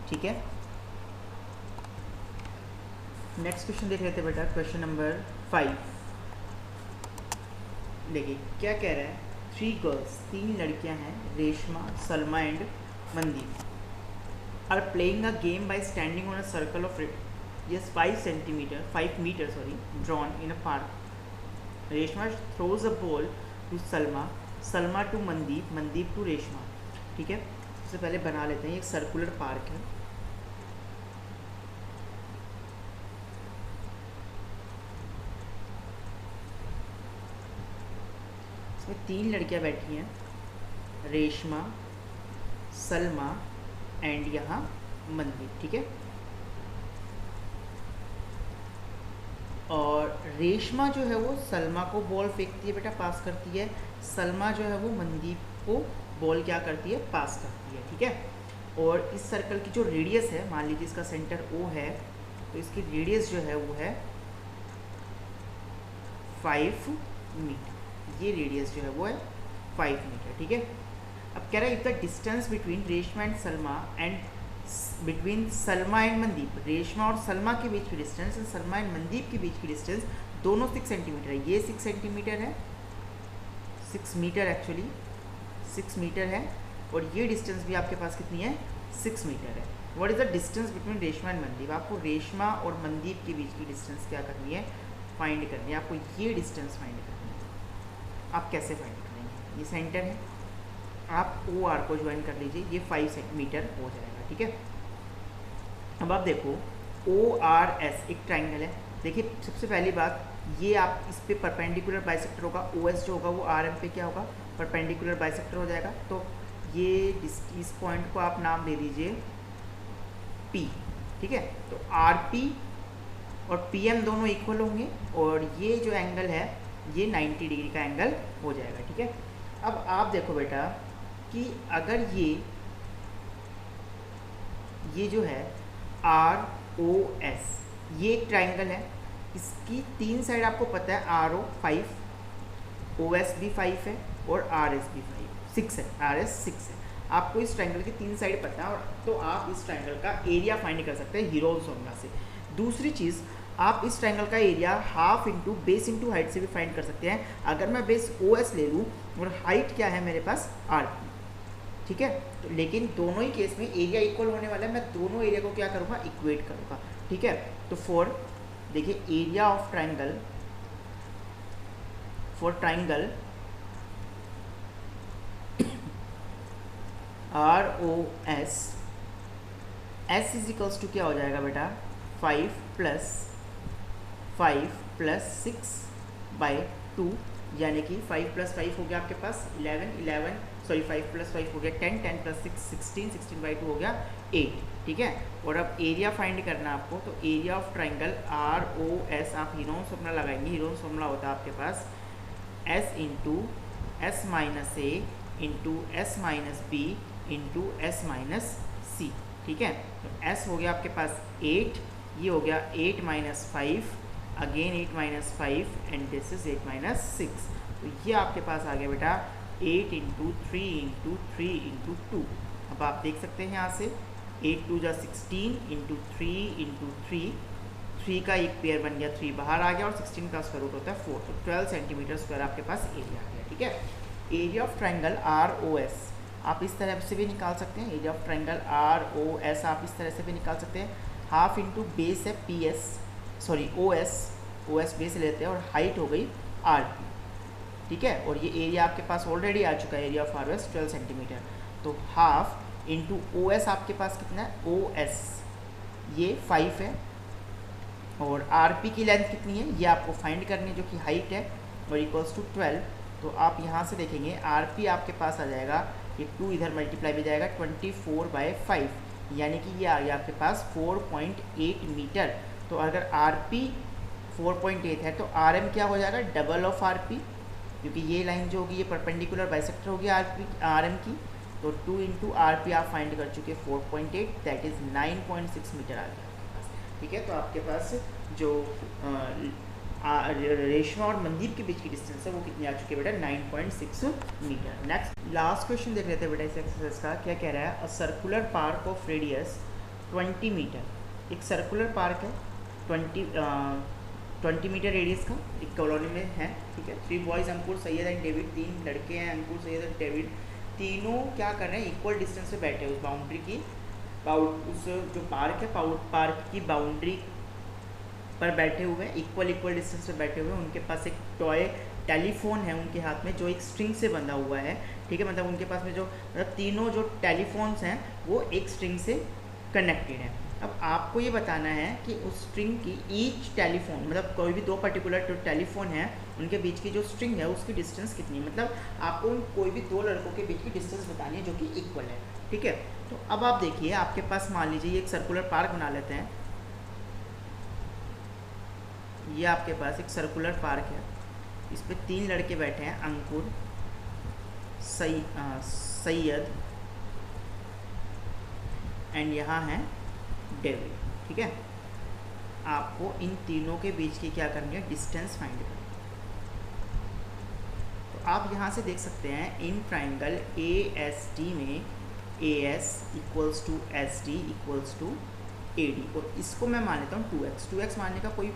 ठीक है, नेक्स्ट क्वेश्चन देख लेते बेटा, क्वेश्चन नंबर 5। देखिए क्या कह रहा है, 3 गर्ल्स, 3 लड़कियां हैं, Reshma, Salma and Mandeep, are playing a game by standing on a circle of 5 metre drawn in a park. Reshma throws a ball to Salma, Salma to Mandeep, Mandeep to Reshma। ठीक है, सबसे पहले बना लेते हैं, एक सर्कुलर पार्क है। इसमें 3 लड़कियां बैठी हैं, रेशमा, सलमा एंड यहाँ मनदीप। ठीक है, और रेशमा जो है वो सलमा को बॉल फेंकती है बेटा, पास करती है। सलमा जो है वो मनदीप को बॉल क्या करती है, पास करती है। ठीक है, और इस सर्कल की जो रेडियस है, मान लीजिए इसका सेंटर O है तो इसकी रेडियस जो है वो है 5 मीटर। ये रेडियस जो है वो है 5 मीटर। ठीक है, अब कह रहा है if the distance between Reshma and Salma and between Salma and Mandeep, Reshma और सलमा के बीच की डिस्टेंस और सलमा एंड मनदीप के बीच की डिस्टेंस दोनों 6 सेंटीमीटर है। ये 6 सेंटीमीटर है, 6 मीटर एक्चुअली 6 मीटर है, और ये डिस्टेंस भी आपके पास कितनी है, 6 मीटर है। What is the distance between Reshma and Mandeep, आपको रेशमा और मनदीप के बीच की डिस्टेंस क्या करनी है, फाइंड करनी है। आपको ये डिस्टेंस फाइंड करनी है। आप कैसे फाइंड करेंगे, ये सेंटर है, आप OR को ज्वाइन कर लीजिए, ये 5 मीटर हो जाएगा। ठीक है, अब आप देखो ORS एक ट्राइंगल है। देखिए सबसे पहली बात, ये आप इस पे परपेंडिकुलर बाइसेक्टर होगा, OS जो होगा वो RM पे क्या होगा, परपेंडिकुलर बाइसेक्टर हो जाएगा। तो ये इस पॉइंट को आप नाम दे दीजिए P। ठीक है, तो RP और PM दोनों इक्वल होंगे और ये जो एंगल है ये 90 डिग्री का एंगल हो जाएगा। ठीक है, अब आप देखो बेटा कि अगर ये जो है ROS, ये एक ट्राइंगल है, इसकी 3 साइड आपको पता है, RO 5, OS भी 5 है और RS भी 6 है, RS 6 है। आपको इस ट्राइंगल की 3 साइड पता है, और तो आप इस ट्राइंगल का एरिया फाइंड कर सकते हैं हीरोज फॉर्मूला से। दूसरी चीज़, आप इस ट्रायंगल का area half into base into height से भी फाइंड कर सकते हैं। अगर मैं बेस ओ एस ले लूँ और हाइट क्या है मेरे पास आर पी, ठीक है। तो लेकिन दोनों ही केस में एरिया इक्वल होने वाला है, मैं दोनों एरिया को क्या करूँगा, इक्वेट करूँगा, ठीक है। तो फॉर देखिए area of triangle, for triangle R O S, S is equals to क्या हो जाएगा बेटा, 5 प्लस 6/2, यानी कि 5 + 5 हो गया आपके पास 11, 5 + 5 हो गया 10, 10 + 6 16, 16/2 हो गया 8, ठीक है। और अब एरिया फाइंड करना आपको, तो area of triangle R O S, आप हीरोन्स फॉर्मूला लगाएंगे। हीरोन्स फॉर्मूला होता है आपके पास s into S minus A into S minus B into S minus C, ठीक है। तो s हो गया आपके पास 8, ये हो गया 8 - 5, अगेन 8 - 5 एंड दिस इज 8 - 6। तो ये आपके पास आ गया बेटा 8 × 3 × 3 × 2। अब आप देख सकते हैं यहाँ से 8 × 2 = 16 × 3 × 3, 3 का एक पेयर बन गया, 3 बाहर आ गया और 16 का स्क्वायर रूट होता है 4, तो 12 सेंटीमीटर स्क्वायर आपके पास एरिया आ गया, ठीक है। Area of triangle R O S आप इस तरह से भी निकाल सकते हैं। Area of triangle R O S आप इस तरह से भी निकाल सकते हैं। हाफ इंटू बेस है P S, sorry O S base लेते हैं और हाइट हो गई आर पी, ठीक है। और ये एरिया आपके पास ऑलरेडी आ चुका है, area of R O S 12 centimetre. तो हाफ इंटू ओ एस आपके पास कितना है, ओ एस ये 5 है और आर पी की लेंथ कितनी है ये आपको फाइंड करनी है, जो कि हाइट है और इक्वल्स टू 12। तो आप यहाँ से देखेंगे आर पी आपके पास आ जाएगा, ये 2 इधर मल्टीप्लाई में जाएगा 24/5, यानी कि ये आ गया आपके पास 4.8 मीटर। तो अगर आर पी 4.8 है तो आर एम क्या हो जाएगा, डबल ऑफ आर पी, क्योंकि ये लाइन जो होगी ये परपेंडिकुलर बाइसेक्टर होगी आर एम की। तो 2 × आर पी आप फाइंड कर चुके 4.8, दैट इज़ 9.6 मीटर आ गया आपके पास, ठीक है। तो आपके पास जो रेशमा और मनदीप के बीच की डिस्टेंस है वो कितनी आ चुकी है बेटा, 9.6 मीटर। नेक्स्ट लास्ट क्वेश्चन देख लेते हैं बेटा इस एक्सरसाइज का। क्या कह रहा है, a circular park of radius 20 metre. एक सर्कुलर पार्क है 20 मीटर रेडियस का, एक कॉलोनी में है, ठीक है। 3 boys Ankur Syed and David, 3 लड़के हैं अंकुर सैयद एंड डेविड, तीनों क्या कर रहे हैं, इक्वल डिस्टेंस पे बैठे उस बाउंड्री की, उस जो पार्क है पार्क की बाउंड्री पर बैठे हुए हैं, इक्वल डिस्टेंस पे बैठे हुए हैं। उनके पास एक टॉय टेलीफोन है उनके हाथ में, जो एक स्ट्रिंग से बंधा हुआ है, ठीक है। मतलब उनके पास में जो तीनों जो टेलीफोन्स हैं वो एक स्ट्रिंग से कनेक्टेड हैं। अब आपको ये बताना है कि उस स्ट्रिंग की ईच टेलीफोन, मतलब कोई भी 2 पर्टिकुलर जो टेलीफोन है उनके बीच की जो स्ट्रिंग है उसकी डिस्टेंस कितनी है। मतलब आपको कोई भी 2 लड़कों के बीच की डिस्टेंस बतानी है जो कि इक्वल है, ठीक है। तो अब आप देखिए आपके पास मान लीजिए एक सर्कुलर पार्क बना लेते हैं। ये आपके पास एक सर्कुलर पार्क है, इस पर 3 लड़के बैठे हैं, अंकुर सैयद एंड यहाँ है डेविड, ठीक है। आपको इन तीनों के बीच की क्या करनी है, डिस्टेंस फाइंड करनी है। तो आप यहाँ से देख सकते हैं इन ट्राइंगल ए एस डी में AS equals to SD equals to AD, और इसको मैं मान लेता हूँ 2x मानने का कोई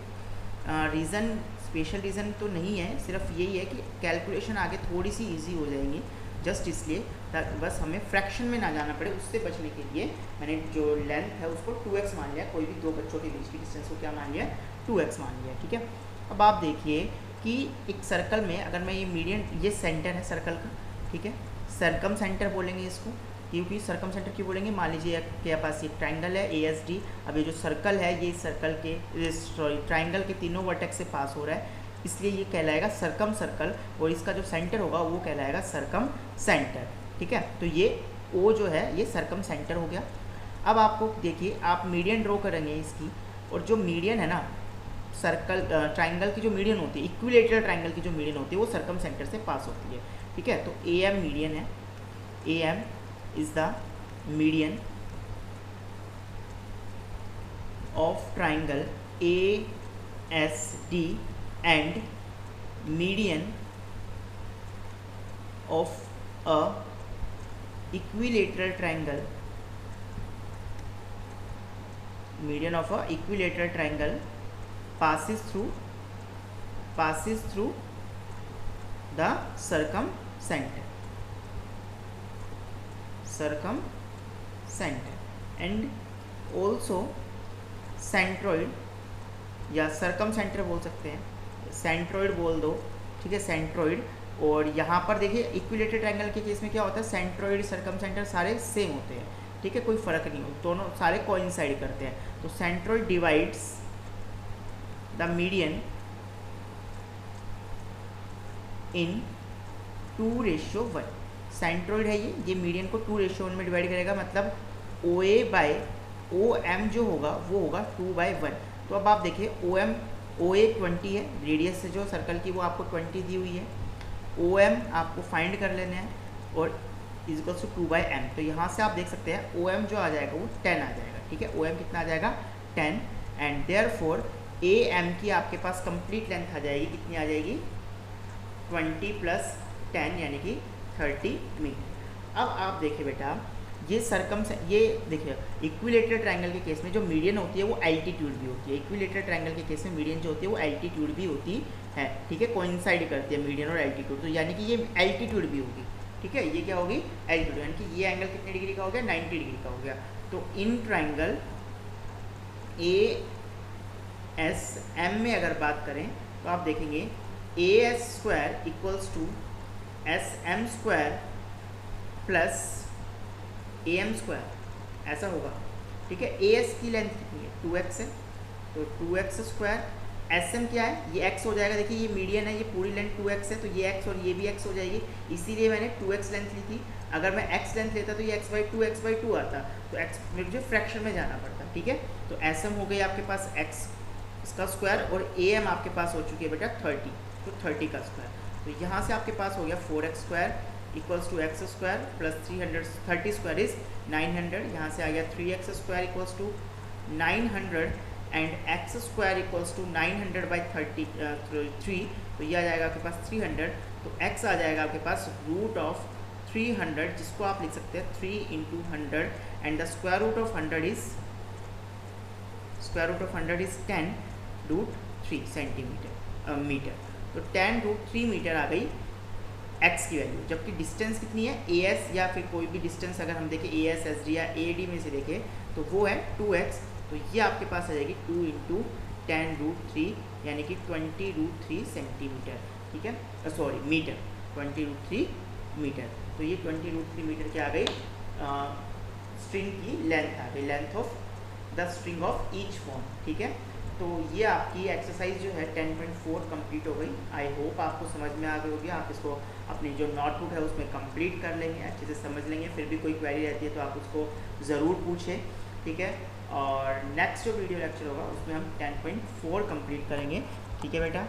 रीज़न, स्पेशल रीज़न तो नहीं है, सिर्फ यही है कि कैलकुलेशन आगे थोड़ी सी इजी हो जाएंगी, जस्ट इसलिए ताकि बस हमें फ्रैक्शन में ना जाना पड़े। उससे बचने के लिए मैंने जो लेंथ है उसको 2x मान लिया, कोई भी 2 बच्चों के बीच की डिस्टेंस को क्या मान लिया, 2x मान लिया, ठीक है। अब आप देखिए कि एक सर्कल में अगर मैं ये मीडियन, ये सेंटर है सर्कल का, ठीक है, सर्कम सेंटर बोलेंगे इसको, क्योंकि सर्कम सेंटर क्यों बोलेंगे, मान लीजिए आपके पास ये ट्राइंगल है ASD, अब ये जो सर्कल है ये सर्कल के ट्राइंगल के तीनों वर्टेक्स से पास हो रहा है, इसलिए ये कहलाएगा सर्कम सर्कल, और इसका जो सेंटर होगा वो कहलाएगा सर्कम सेंटर, ठीक है। तो ये O जो है ये सर्कम सेंटर हो गया। अब आपको देखिए आप मीडियन ड्रॉ करेंगे इसकी, और जो मीडियन है ना सर्कल ट्राइंगल की जो मीडियन होती है, इक्विलेटरल ट्राइंगल की जो मीडियन होती है वो सर्कम सेंटर से पास होती है, ठीक है। तो AM मीडियन है, AM is the median of triangle ASD and median of a equilateral triangle median of a equilateral triangle passes through the circumcenter and also centroid या circumcenter बोल सकते हैं, सेंट्रोइड बोल दो, ठीक है, सेंट्रोइड। और यहाँ पर देखिए इक्विलेटरल ट्रायंगल के केस में क्या होता है, सेंट्रोइड सर्कमसेंटर सारे सेम होते हैं, ठीक है, कोई फर्क नहीं हो, दोनों सारे कोइंसाइड करते हैं। तो centroid divides the median in 2:1। Centroid है ये मीडियन को 2:1 में डिवाइड करेगा, मतलब OA/OM जो होगा वो होगा 2/1। तो अब आप देखिए OA 20 है, रेडियस से जो सर्कल की वो आपको 20 दी हुई है, OM आपको फाइंड कर लेना है और इक्वल्स टू 2/m। तो यहाँ से आप देख सकते हैं OM जो आ जाएगा वो 10 आ जाएगा, ठीक है, OM कितना आ जाएगा 10। एंड देयरफॉर AM की आपके पास कंप्लीट लेंथ आ जाएगी, कितनी आ जाएगी 20 + 10 यानी कि 30 मीटर। अब आप देखिए बेटा ये ये देखिए इक्विलेटरल ट्रायंगल के केस में जो मीडियन होती है वो एल्टीट्यूड भी होती है। इक्विलेटरल ट्रायंगल के केस में मीडियन जो होती है वो एल्टीट्यूड भी होती है, ठीक है, कोइंसाइड करती है मीडियन और एल्टीट्यूड। तो यानी कि ये एल्टीट्यूड भी होगी, ठीक है, ये क्या होगी एल्टीट्यूड, यानी कि ये एंगल कितने डिग्री का हो गया 90 डिग्री का हो गया। तो इन ट्रायंगल ASM में अगर बात करें तो आप देखेंगे AS² = SM² + AM², ऐसा होगा, ठीक है। AS की लेंथ कितनी है 2x है, तो 2x²। SM क्या है, ये x हो जाएगा, देखिए ये मीडियन है, ये पूरी लेंथ 2x है, तो ये x और ये भी x हो जाएगी, इसीलिए मैंने 2x लेंथ ली थी। अगर मैं x लेंथ लेता तो ये x/2 आता, तो x मुझे फ्रैक्शन में जाना पड़ता, ठीक है। तो SM हो गई आपके पास x इसका स्क्वायर और AM आपके पास हो चुकी है बेटा 30, तो 30 का स्क्वायर। तो यहाँ से आपके पास हो गया 4x² = x² + 300, 30² इज 900, यहाँ से आ गया 3x² = 900 एंड x² = 900/33, तो ये आ जाएगा आपके पास 300। तो x आ जाएगा आपके पास √300, जिसको आप लिख सकते हैं 3 × 100 and the square root of 100 is 10√3 centimetre metre. तो 10√3 मीटर आ गई x की वैल्यू, जबकि डिस्टेंस कितनी है AS या फिर कोई भी डिस्टेंस अगर हम देखें AS, SD या AD में से देखें तो वो है 2x। तो ये आपके पास आ जाएगी 2 × 10√3 यानी कि 20√3 सेंटीमीटर, ठीक है, सॉरी मीटर, 20√3 मीटर। तो ये 20√3 मीटर क्या आ गई, स्ट्रिंग की लेंथ आ गई, length of the string of each phone, ठीक है। तो ये आपकी एक्सरसाइज जो है 10.4 कंप्लीट हो गई। आई होप आपको समझ में आ गई होगी, आप इसको अपनी जो नोटबुक है उसमें कंप्लीट कर लेंगे, अच्छे से समझ लेंगे। फिर भी कोई क्वेरी रहती है तो आप उसको ज़रूर पूछें, ठीक है। और नेक्स्ट जो वीडियो लेक्चर होगा उसमें हम 10.4 कंप्लीट करेंगे, ठीक है बेटा।